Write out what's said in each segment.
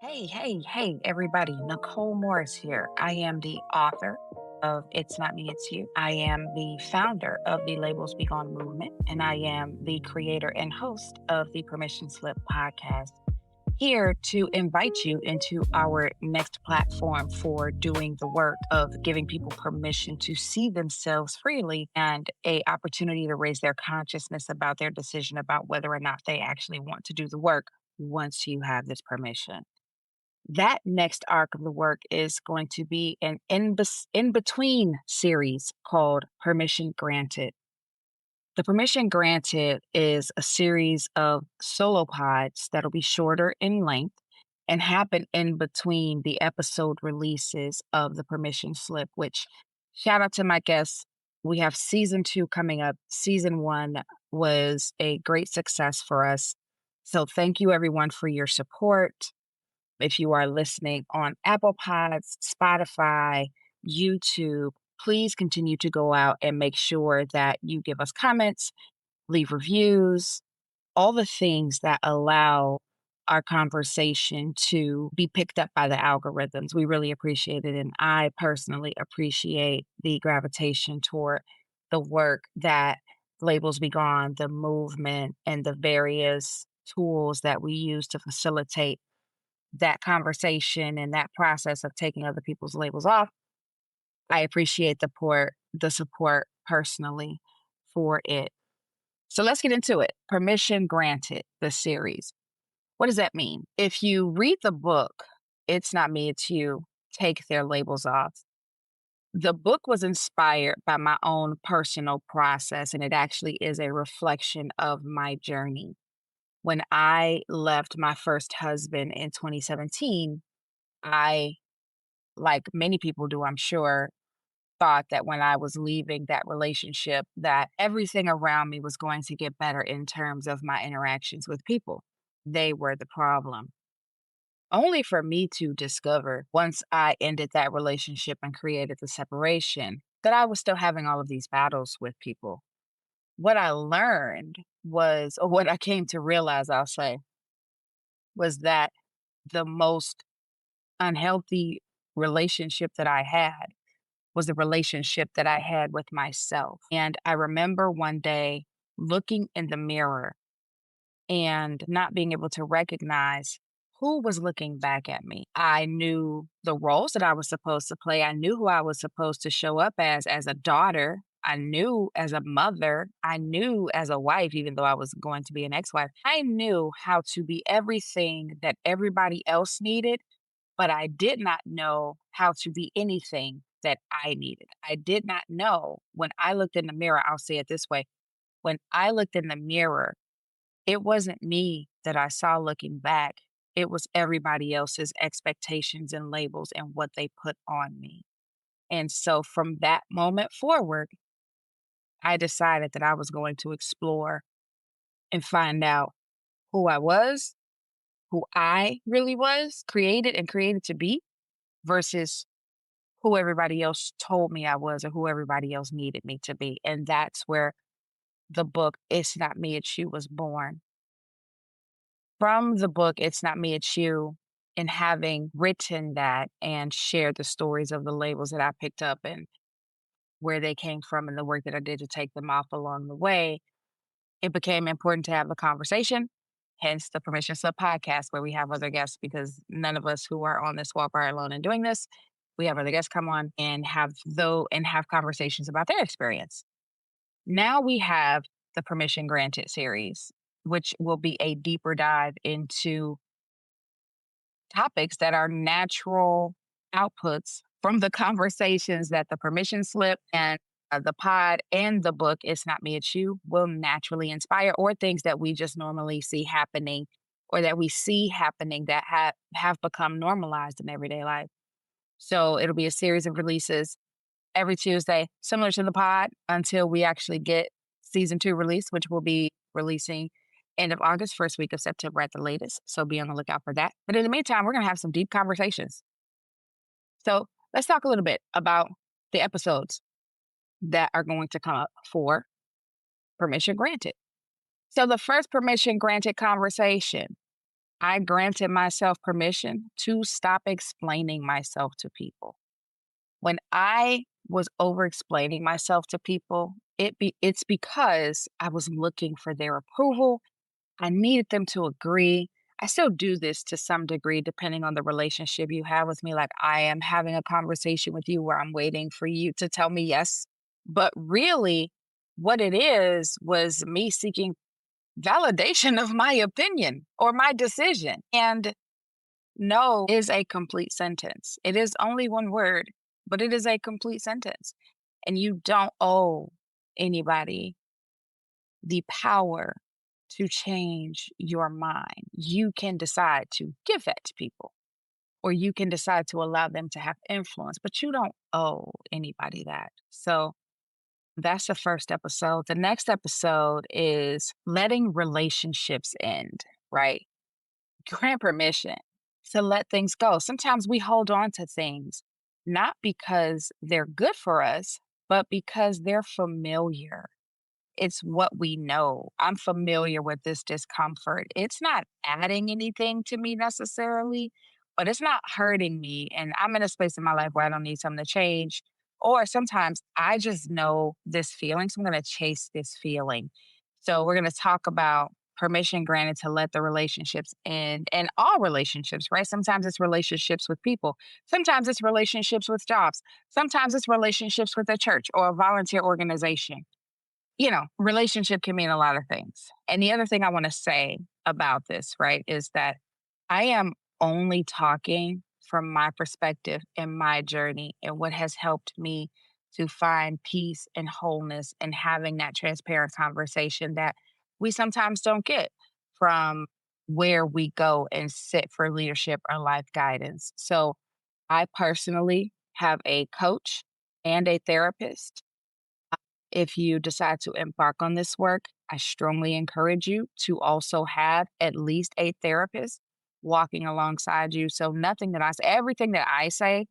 Hey, everybody. Nicole Morris here. I am the author of It's Not Me, It's You. I am the founder of the Labels Be Gone movement, and I am the creator and host of the Permission Slip podcast. Here to invite you into our next platform for doing the work of giving people permission to see themselves freely and a opportunity to raise their consciousness about their decision about whether or not they actually want to do the work once you have this permission. That next arc of the work is going to be an in between series called Permission Granted. The Permission Granted is a series of solo pods that'll be shorter in length and happen in between the episode releases of the Permission Slip, which shout out to my guests. We have season 2 coming up. Season 1 was a great success for us. So thank you everyone for your support. If you are listening on Apple Pods, Spotify, YouTube, please continue to go out and make sure that you give us comments, leave reviews, all the things that allow our conversation to be picked up by the algorithms. We really appreciate it. And I personally appreciate the gravitation toward the work that Labels Be Gone, the movement, and the various tools that we use to facilitate that conversation and that process of taking other people's labels off. I appreciate the support personally for it. So let's get into it. Permission Granted, the series. What does that mean? If you read the book, It's Not Me, It's You, Take Their Labels Off. The book was inspired by my own personal process, and it actually is a reflection of my journey. When I left my first husband in 2017, I, like many people do, I'm sure, thought that when I was leaving that relationship, that everything around me was going to get better in terms of my interactions with people. They were the problem. Only for me to discover once I ended that relationship and created the separation that I was still having all of these battles with people. What I learned was, or what I came to realize, I'll say, was that the most unhealthy relationship that I had was the relationship that I had with myself. And I remember one day looking in the mirror and not being able to recognize who was looking back at me. I knew the roles that I was supposed to play. I knew who I was supposed to show up as a daughter. I knew as a mother. I knew as a wife, even though I was going to be an ex wife. I knew how to be everything that everybody else needed, but I did not know how to be anything that I needed. I did not know when I looked in the mirror, I'll say it this way. When I looked in the mirror, it wasn't me that I saw looking back. It was everybody else's expectations and labels and what they put on me. And so from that moment forward, I decided that I was going to explore and find out who I was, who I really was, created and created to be, versus who everybody else told me I was or who everybody else needed me to be. And that's where the book, It's Not Me, It's You, was born. From the book, It's Not Me, It's You, and having written that and shared the stories of the labels that I picked up and where they came from and the work that I did to take them off along the way, it became important to have the conversation. Hence the Permission Slip podcast, where we have other guests because none of us who are on this walk are alone in doing this. We have other guests come on and have conversations about their experience. Now we have the Permission Granted series, which will be a deeper dive into topics that are natural outputs from the conversations that the Permission Slip and the pod and the book, It's Not Me, It's You, will naturally inspire, or things that we just normally see happening or that we see happening that have become normalized in everyday life. So it'll be a series of releases every Tuesday, similar to the pod, until we actually get season 2 release, which will be releasing end of August, first week of September at the latest. So be on the lookout for that. But in the meantime, we're going to have some deep conversations. So let's talk a little bit about the episodes that are going to come up for Permission Granted. So the first Permission Granted conversation, I granted myself permission to stop explaining myself to people. When I was over explaining myself to people, it's because I was looking for their approval. I needed them to agree. I still do this to some degree, depending on the relationship you have with me. Like, I am having a conversation with you where I'm waiting for you to tell me yes. But really, what it is was me seeking validation of my opinion or my decision. And no is a complete sentence. It is only one word, but it is a complete sentence. And you don't owe anybody the power to change your mind. You can decide to give that to people, or you can decide to allow them to have influence, but you don't owe anybody that. So that's the first episode. The next episode is letting relationships end, right? Grant permission to let things go. Sometimes we hold on to things not because they're good for us, but because they're familiar. It's what we know. I'm familiar with this discomfort. It's not adding anything to me necessarily, but it's not hurting me. And I'm in a space in my life where I don't need something to change. Or sometimes I just know this feeling. So I'm going to chase this feeling. So we're going to talk about permission granted to let the relationships end and all relationships, right? Sometimes it's relationships with people. Sometimes it's relationships with jobs. Sometimes it's relationships with a church or a volunteer organization. Relationship can mean a lot of things. And the other thing I want to say about this, right, is that I am only talking from my perspective and my journey and what has helped me to find peace and wholeness and having that transparent conversation that we sometimes don't get from where we go and sit for leadership or life guidance. So I personally have a coach and a therapist. If you decide to embark on this work, I strongly encourage you to also have at least a therapist walking alongside you. So, everything that I say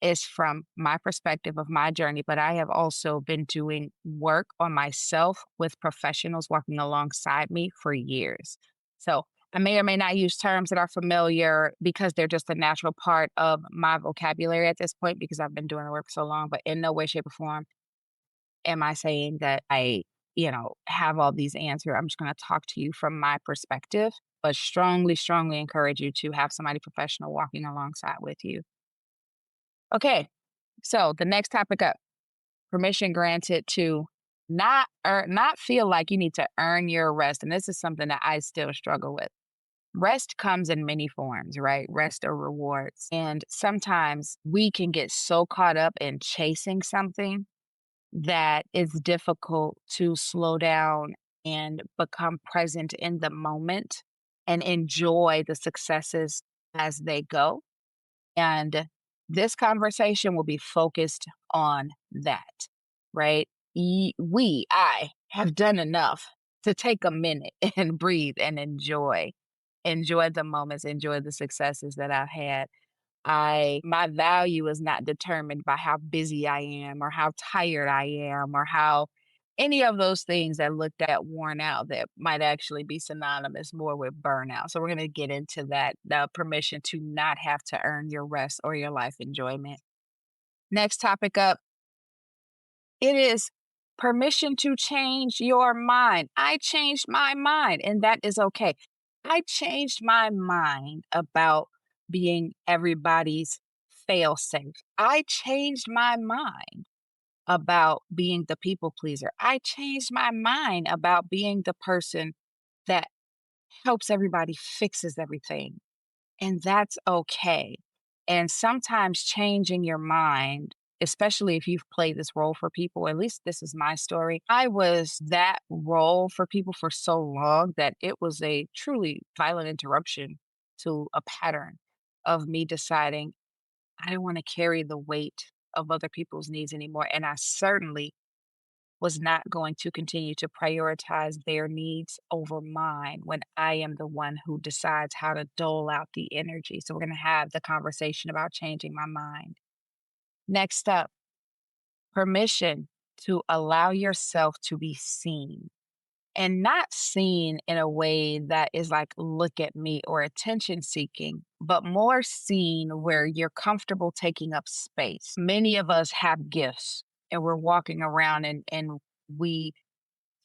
is from my perspective of my journey, but I have also been doing work on myself with professionals walking alongside me for years. So, I may or may not use terms that are familiar because they're just a natural part of my vocabulary at this point because I've been doing the work so long, but in no way, shape, or form am I saying that I have all these answers. I'm just going to talk to you from my perspective, but strongly, strongly encourage you to have somebody professional walking alongside with you. Okay. So the next topic up, permission granted to not feel like you need to earn your rest. And this is something that I still struggle with. Rest comes in many forms, right? Rest or rewards. And sometimes we can get so caught up in chasing something that it's difficult to slow down and become present in the moment and enjoy the successes as they go. And this conversation will be focused on that, right? I have done enough to take a minute and breathe and enjoy the moments, enjoy the successes that I've had. My value is not determined by how busy I am or how tired I am or how any of those things that looked at worn out that might actually be synonymous more with burnout. So we're going to get into that, the permission to not have to earn your rest or your life enjoyment. Next topic up, it is permission to change your mind. I changed my mind, and that is okay. I changed my mind about being everybody's fail safe. I changed my mind about being the people pleaser. I changed my mind about being the person that helps everybody, fixes everything. And that's okay. And sometimes changing your mind, especially if you've played this role for people, at least this is my story. I was that role for people for so long that it was a truly violent interruption to a pattern of me deciding I don't want to carry the weight of other people's needs anymore. And I certainly was not going to continue to prioritize their needs over mine when I am the one who decides how to dole out the energy. So, we're going to have the conversation about changing my mind. Next up, permission to allow yourself to be seen. and not seen in a way that is like, look at me or attention seeking, but more seen where you're comfortable taking up space. Many of us have gifts and we're walking around and we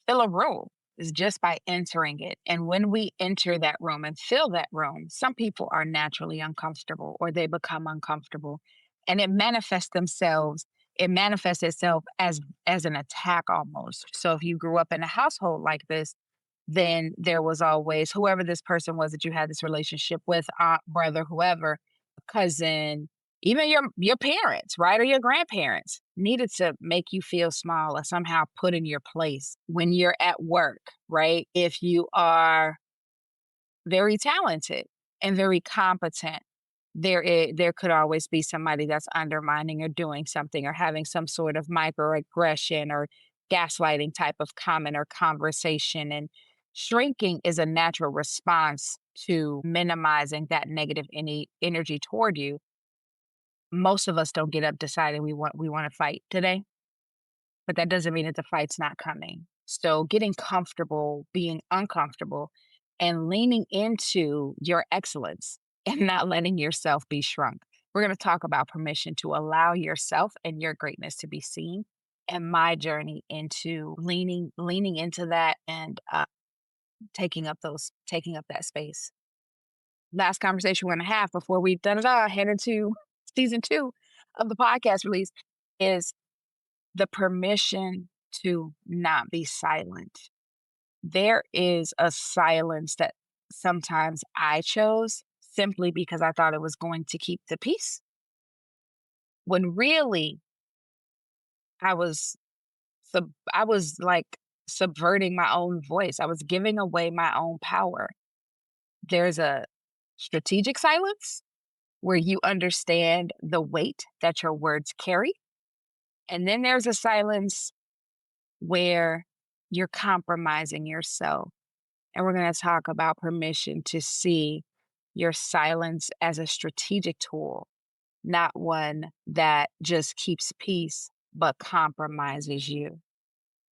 fill a room is just by entering it. And when we enter that room and fill that room, some people are naturally uncomfortable or they become uncomfortable and it manifests itself as an attack almost. So if you grew up in a household like this, then there was always whoever this person was that you had this relationship with, aunt, brother, whoever, cousin, even your parents, right? Or your grandparents needed to make you feel small or somehow put in your place when you're at work, right? If you are very talented and very competent, there could always be somebody that's undermining or doing something or having some sort of microaggression or gaslighting type of comment or conversation. And shrinking is a natural response to minimizing that negative energy toward you. Most of us don't get up deciding we want to fight today, but that doesn't mean that the fight's not coming. So getting comfortable, being uncomfortable, and leaning into your excellence and not letting yourself be shrunk. We're going to talk about permission to allow yourself and your greatness to be seen, and my journey into leaning into that and taking up that space. Last conversation we're going to have before we head into season 2 of the podcast release is the permission to not be silent. There is a silence that sometimes I chose simply because I thought it was going to keep the peace. When really I was I was like subverting my own voice. I was giving away my own power. There's a strategic silence where you understand the weight that your words carry. And then there's a silence where you're compromising yourself. And we're going to talk about permission to see your silence as a strategic tool, not one that just keeps peace, but compromises you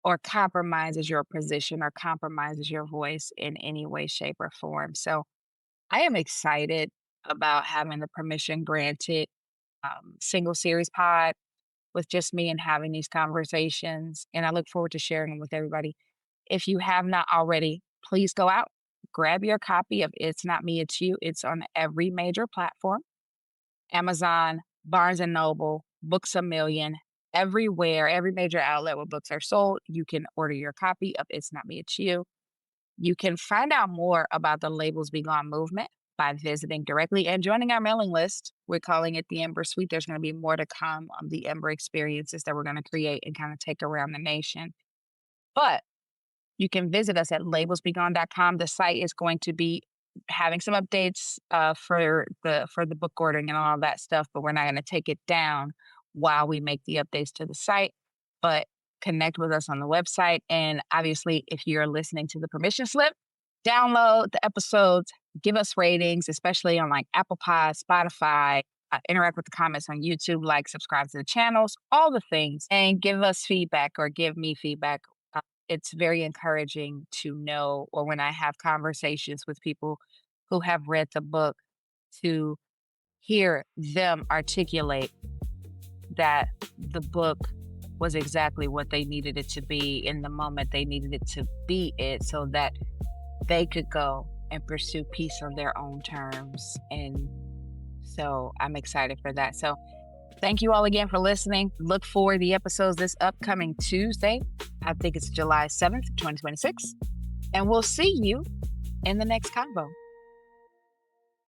or compromises your position or compromises your voice in any way, shape, or form. So I am excited about having the permission granted single series pod with just me and having these conversations. And I look forward to sharing them with everybody. If you have not already, please go out, grab your copy of It's Not Me, It's You. It's on every major platform, Amazon, Barnes & Noble, Books A Million, everywhere, every major outlet where books are sold. You can order your copy of It's Not Me, It's You. You can find out more about the Labels Be Gone movement by visiting directly and joining our mailing list. We're calling it the Ember Suite. There's going to be more to come on the Ember experiences that we're going to create and kind of take around the nation. But you can visit us at labelsbegone.com. The site is going to be having some updates for the book ordering and all that stuff, but we're not going to take it down while we make the updates to the site. But connect with us on the website. And obviously, if you're listening to the permission slip, download the episodes, give us ratings, especially on like Apple Pod, Spotify, interact with the comments on YouTube, like, subscribe to the channels, all the things, and give us feedback or give me feedback. It's very encouraging to know, or when I have conversations with people who have read the book, to hear them articulate that the book was exactly what they needed it to be in the moment they needed it to be it, so that they could go and pursue peace on their own terms. And so I'm excited for that. So thank you all again for listening. Look for the episodes this upcoming Tuesday. I think it's July 7th, 2026. And we'll see you in the next convo.